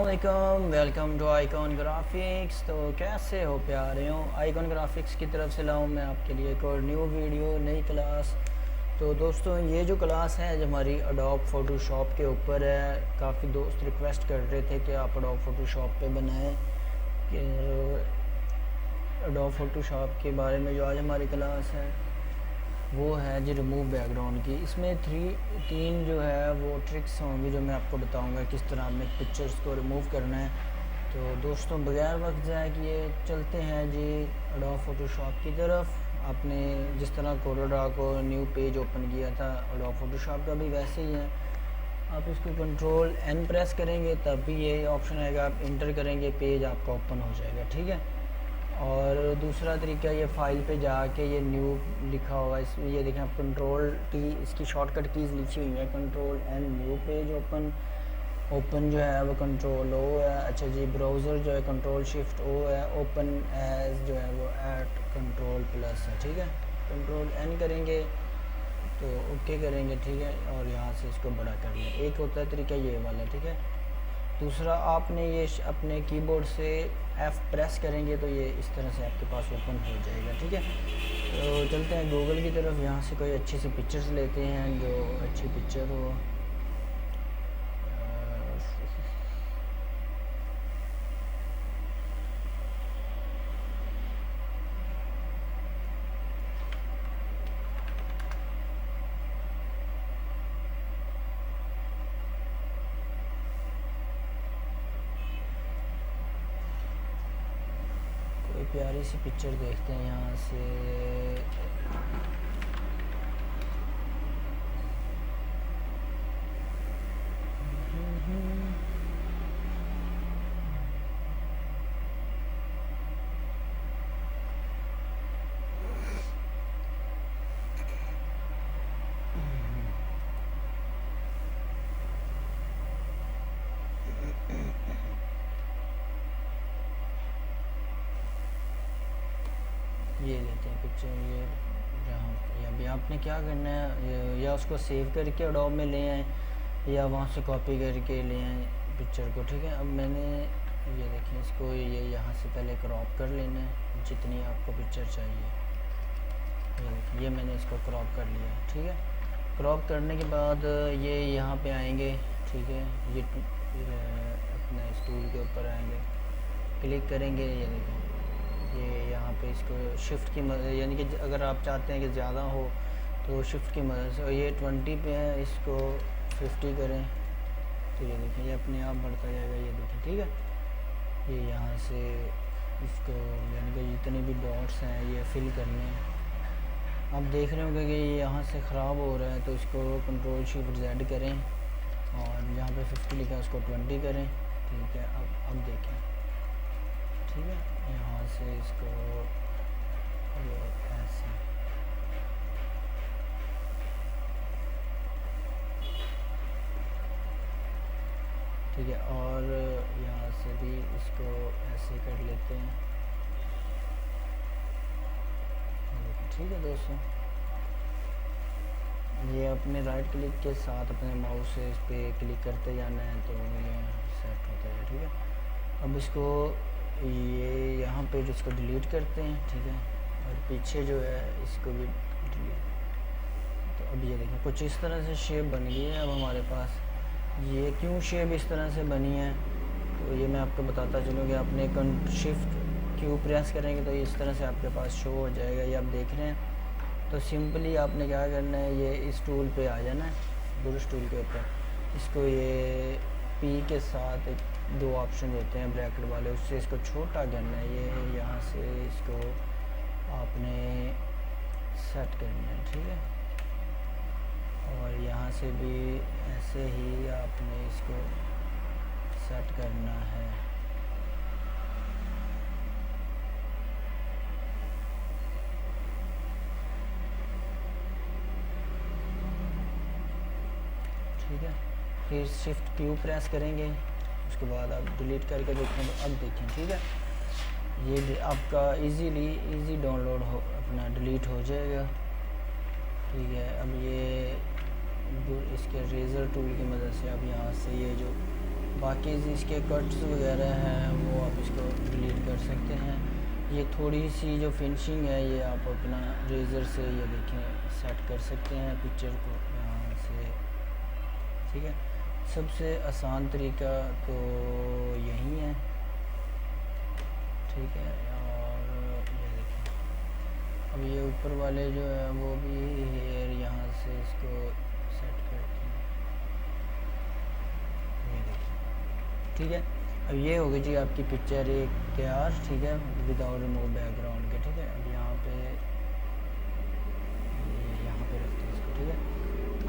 अस्सलामुअलैकुम, welcome to icon graphics. तो कैसे हो प्यारे हो। आइकॉन ग्राफिक्स की तरफ से लाऊं मैं आपके लिए एक और न्यू वीडियो, नई क्लास। तो दोस्तों ये जो क्लास है जो हमारी अडोब फ़ोटोशॉप के ऊपर है, काफ़ी दोस्त रिक्वेस्ट कर रहे थे कि आप अडोब फ़ोटोशॉप पे बनाएं। कि अडोब फ़ोटोशॉप के बारे में जो आज हमारी क्लास है वो है जी रिमूव बैकग्राउंड की। इसमें तीन जो है वो ट्रिक्स होंगी जो मैं आपको बताऊंगा किस तरह आपने पिक्चर्स को रिमूव करना है। तो दोस्तों बगैर वक्त जाए कि चलते हैं जी अडोब फ़ोटोशॉप की तरफ। आपने जिस तरह कोरोडा को न्यू पेज ओपन किया था अडोब फ़ोटोशॉप का भी वैसे ही है। आप इसको कंट्रोल एन प्रेस करेंगे तब भी ये ऑप्शन आएगा, आप इंटर करेंगे पेज आपका ओपन हो जाएगा, ठीक है। और दूसरा तरीका ये फ़ाइल पे जाके ये न्यू लिखा होगा, इसमें ये देखें आप कंट्रोल टी, इसकी शॉर्टकट कीज़ लिखी हुई है, control N new page open. Open जो है वो कंट्रोल ओ है। अच्छा जी, ब्राउज़र जो है कंट्रोल शिफ्ट ओ है। ओपन एज जो है वो एट कंट्रोल प्लस है, ठीक है। कंट्रोल एन करेंगे तो ओके करेंगे, ठीक है। और यहाँ से इसको बड़ा कर लें। एक होता है तरीका ये वाला, ठीक है। दूसरा आपने ये अपने कीबोर्ड से F प्रेस करेंगे तो ये इस तरह से आपके पास ओपन हो जाएगा, ठीक है। तो चलते हैं गूगल की तरफ। यहाँ से कोई अच्छी सी पिक्चर्स लेते हैं जो अच्छी पिक्चर हो। कोई प्यारी सी पिक्चर देखते हैं यहाँ से। ये लेते हैं पिक्चर, ये जहाँ अभी आपने क्या करना है, या उसको सेव करके अडोब में ले आएँ या वहाँ से कॉपी करके ले आएँ पिक्चर को, ठीक है। अब मैंने ये देखें इसको ये यहाँ से पहले क्रॉप कर लेना है जितनी आपको पिक्चर चाहिए। ये देखिए ये मैंने इसको क्रॉप कर लिया, ठीक है। क्रॉप करने के बाद ये यहाँ पे आएंगे, ठीक है। ये अपना इस टूल के ऊपर आएंगे, क्लिक करेंगे। ये देखें ये यहाँ पे इसको शिफ्ट की मदद, यानी कि अगर आप चाहते हैं कि ज़्यादा हो तो शिफ्ट की मदद से, और ये 20 पे है इसको 50 करें तो ये देखें ये अपने आप बढ़ता जाएगा। ये देखें, ठीक है। ये यहाँ से इसको यानी कि जितने भी डॉट्स हैं ये फिल करने हैं। आप देख रहे होंगे कि ये यहाँ से ख़राब हो रहा है तो इसको कंट्रोल शिफ्ट जेड करें और यहाँ पे 50 लिखा है उसको 20 करें, ठीक है। अब देखें, ठीक है। यहाँ से इसको ये ऐसे, ठीक है। और यहाँ से भी इसको ऐसे कर लेते हैं, ठीक है दोस्तों। ये अपने राइट क्लिक के साथ अपने माउस से इस पर क्लिक करते जाना है तो ये सेट होता है, ठीक है। अब इसको ये यहाँ पे इसको डिलीट करते हैं, ठीक है। और पीछे जो है इसको भी डिलीट। तो अब ये देखें कुछ इस तरह से शेप बन गई है अब हमारे पास। ये क्यों शेप इस तरह से बनी है तो ये मैं आपको बताता चलूँ कि आपने शिफ्ट क्यू प्रेस करेंगे तो इस तरह से आपके पास शो हो जाएगा। ये आप देख रहे हैं। तो सिंपली आपने क्या करना है, ये इस टूल पे आ जाना है, ब्रश टूल के ऊपर। इसको ये पी के साथ एक दो ऑप्शन देते हैं ब्रैकेट वाले, उससे इसको छोटा करना है। ये यहाँ से इसको आपने सेट करना है, ठीक है। और यहाँ से भी ऐसे ही आपने इसको सेट करना है, ठीक है। फिर शिफ्ट क्यू प्रेस करेंगे, उसके बाद आप डिलीट करके देखें तो अब देखें, ठीक है। ये आपका इजी डाउनलोड हो अपना डिलीट हो जाएगा, ठीक है। अब ये इसके रेज़र टूल की मदद से अब यहाँ से ये जो बाकी इसके कट्स वगैरह हैं वो आप इसको डिलीट कर सकते हैं। ये थोड़ी सी जो फिनिशिंग है ये आप अपना रेज़र से ये देखें सेट कर सकते हैं पिक्चर को यहाँ से, ठीक है। सबसे आसान तरीका तो यही है, ठीक है। और ये देखें अब ये ऊपर वाले जो है वो भी हेयर यहाँ से इसको सेट करते हैं, ये देखिए, ठीक है। अब ये हो गई जी आपकी पिक्चर एक तैयार, ठीक है, विदाउट रिमूव बैकग्राउंड के, ठीक है। अब यहाँ पे रखते हैं इसको, ठीक है।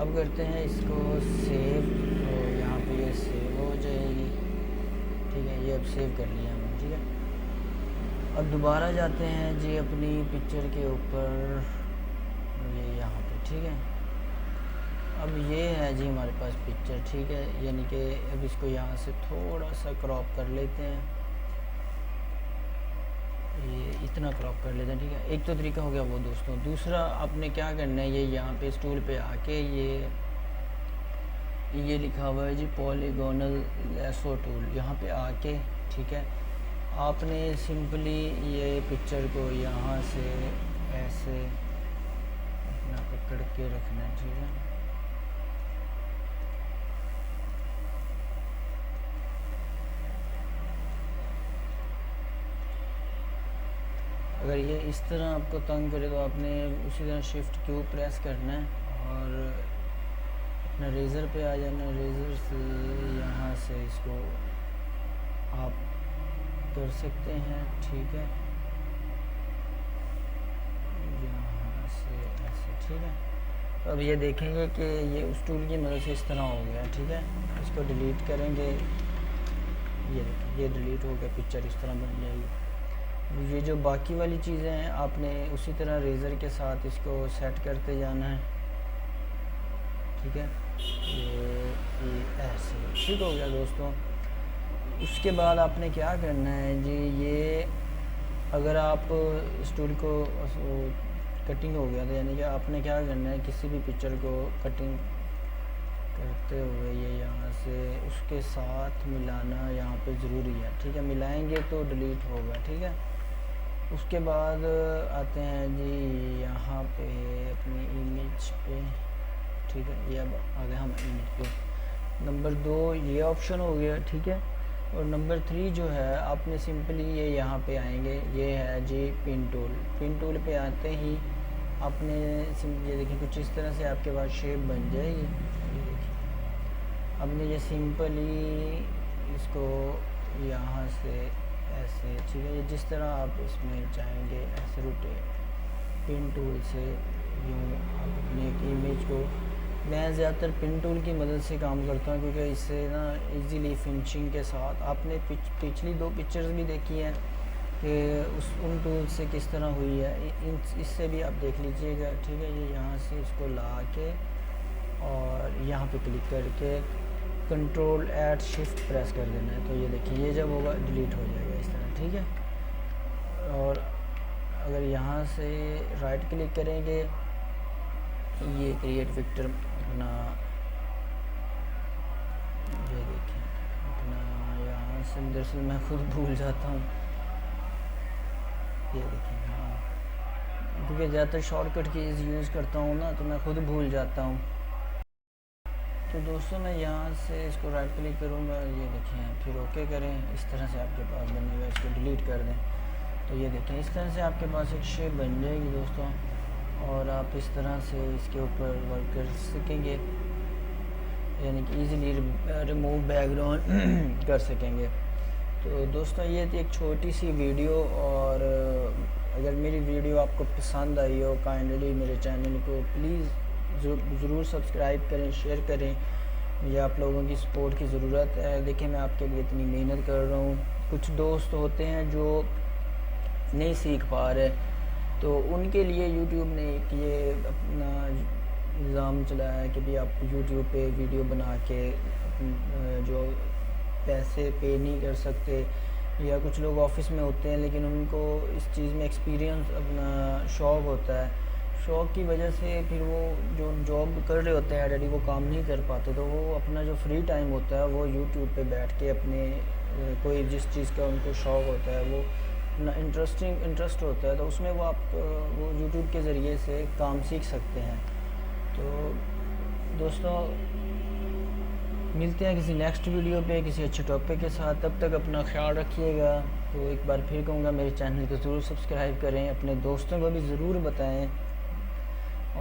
अब करते हैं इसको सेव, तो यहाँ पे ये सेव हो जाएगी, ठीक है। ये अब सेव कर लिया हमने, ठीक है। अब दोबारा जाते हैं जी अपनी पिक्चर के ऊपर, ये यहाँ पे, ठीक है। अब ये है जी हमारे पास पिक्चर, ठीक है, यानी कि अब इसको यहाँ से थोड़ा सा क्रॉप कर लेते हैं, ये इतना क्रॉप कर लेते हैं, ठीक है। एक तो तरीका हो गया वो दोस्तों। दूसरा आपने क्या करना है, ये यहाँ पे स्टूल पे आके ये लिखा हुआ है जी पॉलीगोनल लैसो टूल, यहाँ पे आके, ठीक है, आपने सिंपली ये पिक्चर को यहाँ से ऐसे अपना पकड़ के रखना है, ठीक है। अगर ये इस तरह आपको तंग करे तो आपने उसी तरह शिफ्ट क्यू प्रेस करना है और अपना रेज़र पे आ जाना, रेज़र से यहाँ से इसको आप कर सकते हैं, ठीक है, यहाँ से ऐसे, ठीक है। तो अब ये देखेंगे कि ये उस टूल की मदद से इस तरह हो गया, ठीक है। इसको डिलीट करेंगे, ये देखिए ये डिलीट हो गया, पिक्चर इस तरह बन जाएगी। ये जो बाकी वाली चीज़ें हैं आपने उसी तरह रेज़र के साथ इसको सेट करते जाना है, ठीक है। ये ऐसे ठीक हो गया दोस्तों। उसके बाद आपने क्या करना है जी, ये अगर आप स्टूल को कटिंग हो गया था, यानी कि आपने क्या करना है, किसी भी पिक्चर को कटिंग करते हुए ये यहाँ से उसके साथ मिलाना यहाँ पे ज़रूरी है, ठीक है। मिलाएंगे तो डिलीट होगा, ठीक है। उसके बाद आते हैं जी यहाँ पे अपनी इमेज पे, ठीक है। ये अब आ गए हम इमेज पे। नंबर 2 ये ऑप्शन हो गया, ठीक है। और नंबर 3 जो है आपने सिंपली ये यहाँ पे आएंगे, ये है जी पिन टूल। पिन टूल पे आते ही आपने ये देखिए कुछ इस तरह से आपके पास शेप बन जाएगी, ये देखिए। आपने ये सिंपली इसको यहाँ से ऐसे, ठीक है, ये जिस तरह आप इसमें चाहेंगे ऐसे रोटेट पिन टूल से यूँ आप अपनी एक इमेज को, मैं ज़्यादातर पिन टूल की मदद से काम करता हूँ क्योंकि इससे ना इजीली फिनिशिंग के साथ, आपने पिछली 2 पिक्चर्स भी देखी हैं कि उन टूल से किस तरह हुई है, इससे भी आप देख लीजिएगा, ठीक है। ये यहाँ से इसको ला के और यहाँ पे क्लिक करके कंट्रोल ऐड शिफ्ट प्रेस कर देना है, तो ये देखिए ये जब होगा डिलीट हो जाएगा इस तरह, ठीक है। और अगर यहाँ से राइट क्लिक करेंगे, ये क्रिएट पिक्चर अपना, ये देखिए अपना यहाँ से, दरअसल मैं खुद भूल जाता हूँ, ये देखिए, हाँ, क्योंकि ज़्यादातर शॉर्टकट कीज़ यूज़ करता हूँ ना, तो मैं खुद भूल जाता हूँ। तो दोस्तों मैं यहाँ से इसको राइट क्लिक करूँगा, ये देखें, फिर ओके करें, इस तरह से आपके पास बनेगा, इसको डिलीट कर दें, तो ये देखें इस तरह से आपके पास एक शेप बन जाएगी दोस्तों। और आप इस तरह से इसके ऊपर वर्क कर सकेंगे, यानी कि ईज़िली रिमूव बैकग्राउंड कर सकेंगे। तो दोस्तों ये थी एक छोटी सी वीडियो, और अगर मेरी वीडियो आपको पसंद आई हो, काइंडली मेरे चैनल को प्लीज़ ज़रूर सब्सक्राइब करें, शेयर करें, मुझे आप लोगों की सपोर्ट की ज़रूरत है। देखिए मैं आपके लिए इतनी मेहनत कर रहा हूँ। कुछ दोस्त होते हैं जो नहीं सीख पा रहे, तो उनके लिए यूट्यूब ने एक ये अपना निज़ाम चलाया है कि भी आप यूट्यूब पे वीडियो बना के जो पैसे पे नहीं कर सकते, या कुछ लोग ऑफिस में होते हैं लेकिन उनको इस चीज़ में एक्सपीरियंस अपना शौक़ होता है, शौक़ की वजह से फिर वो जो जॉब कर रहे होते हैं डैडी वो काम नहीं कर पाते, तो वो अपना जो फ्री टाइम होता है वो यूट्यूब पे बैठ के अपने कोई जिस चीज़ का उनको शौक़ होता है, वो अपना इंटरेस्ट होता है, तो उसमें वो आप वो यूट्यूब के ज़रिए से काम सीख सकते हैं। तो दोस्तों मिलते हैं किसी नेक्स्ट वीडियो पे किसी अच्छे टॉपिक के साथ, तब तक अपना ख्याल रखिएगा। तो एक बार फिर कहूँगा मेरे चैनल को ज़रूर सब्सक्राइब करें, अपने दोस्तों को भी ज़रूर बताएं,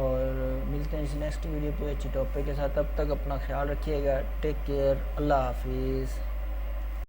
और मिलते हैं इस नेक्स्ट वीडियो पे अच्छे टॉपिक के साथ। तब तक अपना ख्याल रखिएगा। Take care. अल्लाह हाफिज़।